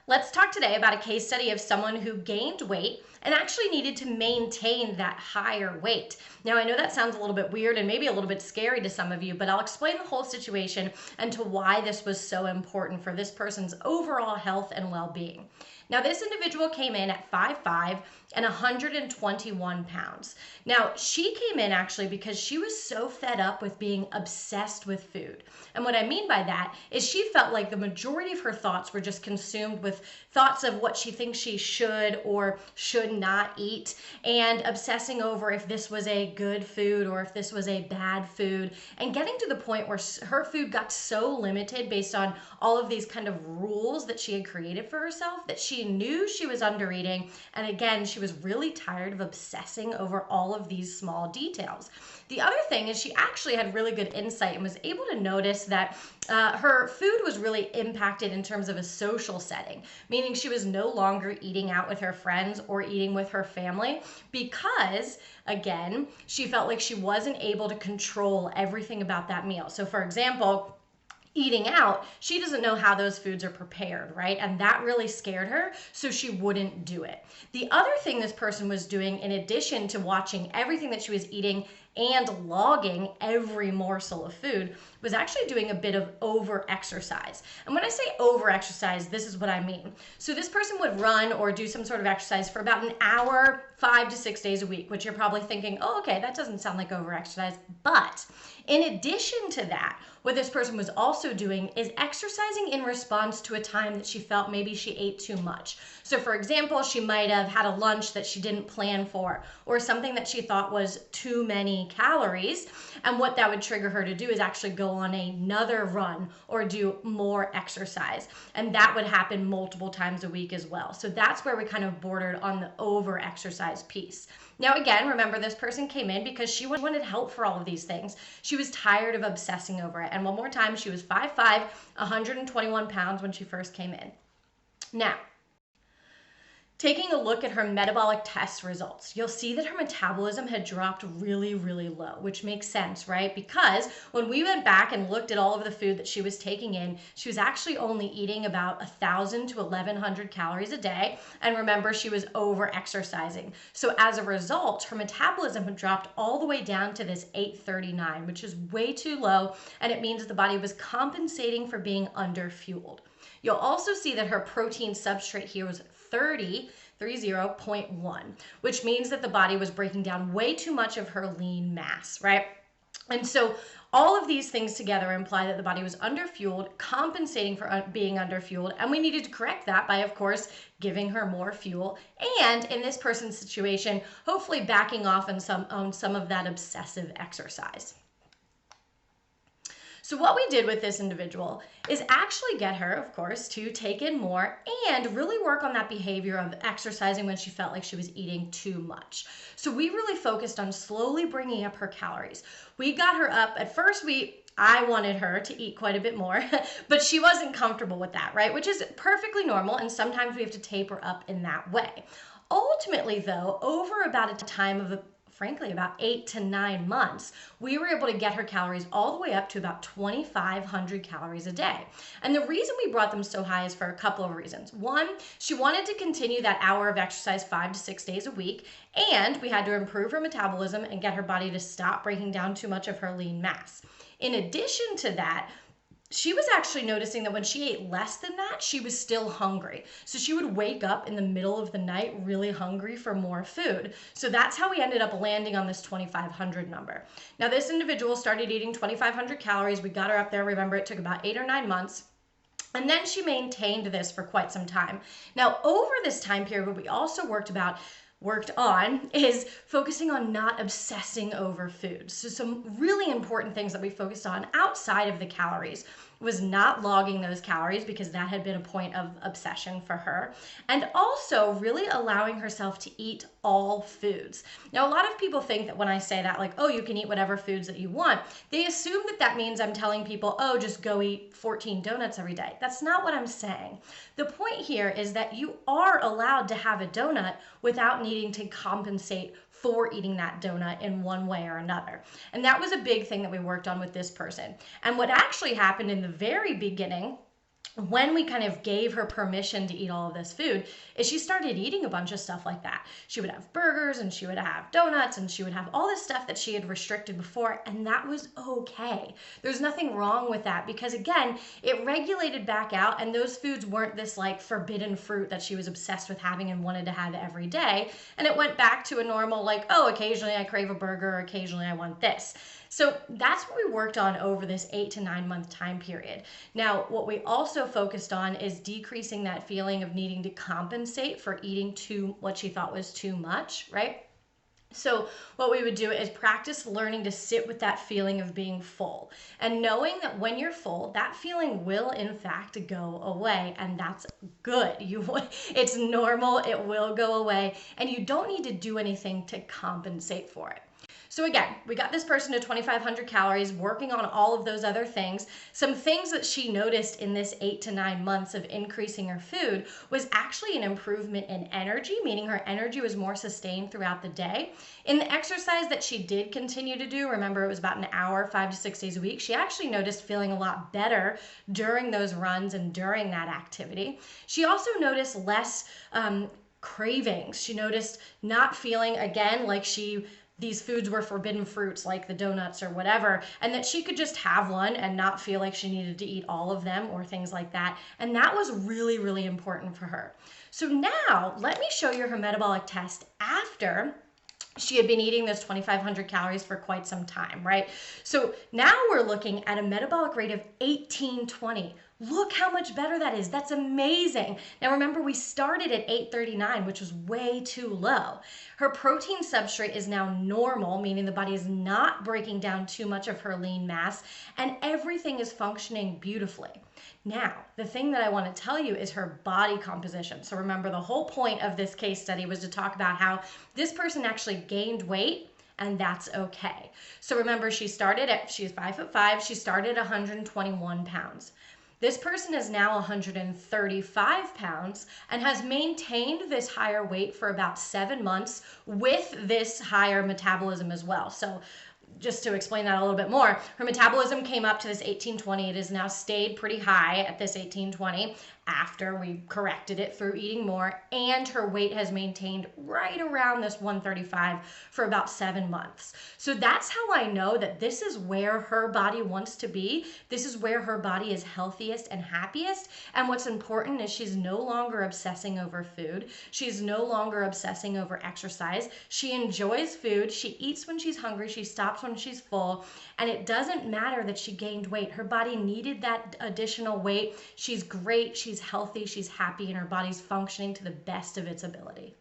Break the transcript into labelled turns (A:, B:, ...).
A: Let's talk today about a case study of someone who gained weight and actually needed to maintain that higher weight. Now, I know that sounds a little bit weird and maybe a little bit scary to some of you, but I'll explain the whole situation and to why this was so important for this person's overall health and well-being. Now, this individual came in at 5'5" and 121 pounds. Now, she came in actually because she was so fed up with being obsessed with food. And what I mean by that is she felt like the majority of her thoughts were just consumed with thoughts of what she thinks she should or should not eat, and obsessing over if this was a good food or if this was a bad food, and getting to the point where her food got so limited based on all of these kind of rules that she had created for herself that she knew she was under eating. And again, she was really tired of obsessing over all of these small details. The other thing is she actually had really good insight and was able to notice that her food was really impacted in terms of a social setting, meaning she was no longer eating out with her friends or eating with her family because, again, she felt like she wasn't able to control everything about that meal. So, for example, eating out, she doesn't know how those foods are prepared, right? And that really scared her, so she wouldn't do it. The other thing this person was doing, in addition to watching everything that she was eating and logging every morsel of food, was actually doing a bit of over-exercise. And when I say over-exercise, this is what I mean. So this person would run or do some sort of exercise for about an hour, 5 to 6 days a week, which you're probably thinking, oh, okay, that doesn't sound like over-exercise. But in addition to that, what this person was also doing is exercising in response to a time that she felt maybe she ate too much. So for example, she might have had a lunch that she didn't plan for, or something that she thought was too many calories. And what that would trigger her to do is actually go on another run or do more exercise. And that would happen multiple times a week as well. So that's where we kind of bordered on the over-exercise piece. Now, again, remember, this person came in because she wanted help for all of these things. She was tired of obsessing over it. And one more time, she was 5'5", 121 pounds when she first came in. Now, taking a look at her metabolic test results, you'll see that her metabolism had dropped really, really low, which makes sense, right? Because when we went back and looked at all of the food that she was taking in, she was actually only eating about 1,000 to 1,100 calories a day. And remember, she was over-exercising. So as a result, her metabolism had dropped all the way down to this 839, which is way too low. And it means that the body was compensating for being under-fueled. You'll also see that her protein substrate here was 30.1, which means that the body was breaking down way too much of her lean mass, right? And so all of these things together imply that the body was underfueled, compensating for being underfueled, and we needed to correct that by, of course, giving her more fuel, and in this person's situation, hopefully backing off on some of that obsessive exercise. So what we did with this individual is actually get her, of course, to take in more and really work on that behavior of exercising when she felt like she was eating too much. So we really focused on slowly bringing up her calories. We got her up, at first I wanted her to eat quite a bit more, but she wasn't comfortable with that, right? Which is perfectly normal, and sometimes we have to taper up in that way. Ultimately, though, over about a time of frankly, about 8 to 9 months, we were able to get her calories all the way up to about 2,500 calories a day. And the reason we brought them so high is for a couple of reasons. One, she wanted to continue that hour of exercise 5 to 6 days a week, and we had to improve her metabolism and get her body to stop breaking down too much of her lean mass. In addition to that, she was actually noticing that when she ate less than that, she was still hungry. So she would wake up in the middle of the night really hungry for more food. So that's how we ended up landing on this 2,500 number. Now, this individual started eating 2,500 calories. We got her up there. Remember, it took about 8 or 9 months. And then she maintained this for quite some time. Now, over this time period, what we also worked on is focusing on not obsessing over food. So some really important things that we focused on outside of the calories was not logging those calories, because that had been a point of obsession for her, and also really allowing herself to eat all foods. Now, a lot of people think that when I say that, like, oh, you can eat whatever foods that you want, they assume that that means I'm telling people, oh, just go eat 14 donuts every day. That's not what I'm saying. The point here is that you are allowed to have a donut without needing to compensate for eating that donut in one way or another. And that was a big thing that we worked on with this person. And what actually happened in the very beginning when we kind of gave her permission to eat all of this food, is she started eating a bunch of stuff like that. She would have burgers and she would have donuts and she would have all this stuff that she had restricted before, and that was okay. There's nothing wrong with that, because again, it regulated back out, and those foods weren't this like forbidden fruit that she was obsessed with having and wanted to have every day. And it went back to a normal, like, oh, occasionally I crave a burger, occasionally I want this. So that's what we worked on over this 8 to 9 month time period. Now, what we also focused on is decreasing that feeling of needing to compensate for eating what she thought was too much, right? So what we would do is practice learning to sit with that feeling of being full, and knowing that when you're full, that feeling will in fact go away, and that's good. It's normal, it will go away, and you don't need to do anything to compensate for it. So again, we got this person to 2,500 calories, working on all of those other things. Some things that she noticed in this 8 to 9 months of increasing her food was actually an improvement in energy, meaning her energy was more sustained throughout the day. In the exercise that she did continue to do, remember it was about an hour, 5 to 6 days a week, she actually noticed feeling a lot better during those runs and during that activity. She also noticed less cravings. She noticed not feeling, again, like these foods were forbidden fruits like the donuts or whatever, and that she could just have one and not feel like she needed to eat all of them or things like that. And that was really, really important for her. So now let me show you her metabolic test after she had been eating those 2,500 calories for quite some time, right? So now we're looking at a metabolic rate of 1820. Look how much better that is. That's amazing. Now remember, we started at 839, which was way too low. Her protein substrate is now normal, meaning the body is not breaking down too much of her lean mass, and everything is functioning beautifully. Now, the thing that I want to tell you is her body composition. So remember, the whole point of this case study was to talk about how this person actually gained weight, and that's okay. So remember, she's 5'5", she started at 121 pounds. This person is now 135 pounds and has maintained this higher weight for about 7 months with this higher metabolism as well. So just to explain that a little bit more, her metabolism came up to this 1820. It has now stayed pretty high at this 1820 after we corrected it through eating more, and her weight has maintained right around this 135 for about 7 months. So that's how I know that this is where her body wants to be. This is where her body is healthiest and happiest. And what's important is she's no longer obsessing over food. She's no longer obsessing over exercise. She enjoys food. She eats when she's hungry. She stops when she's full. And it doesn't matter that she gained weight. Her body needed that additional weight. She's great. She's healthy. She's happy, and her body's functioning to the best of its ability.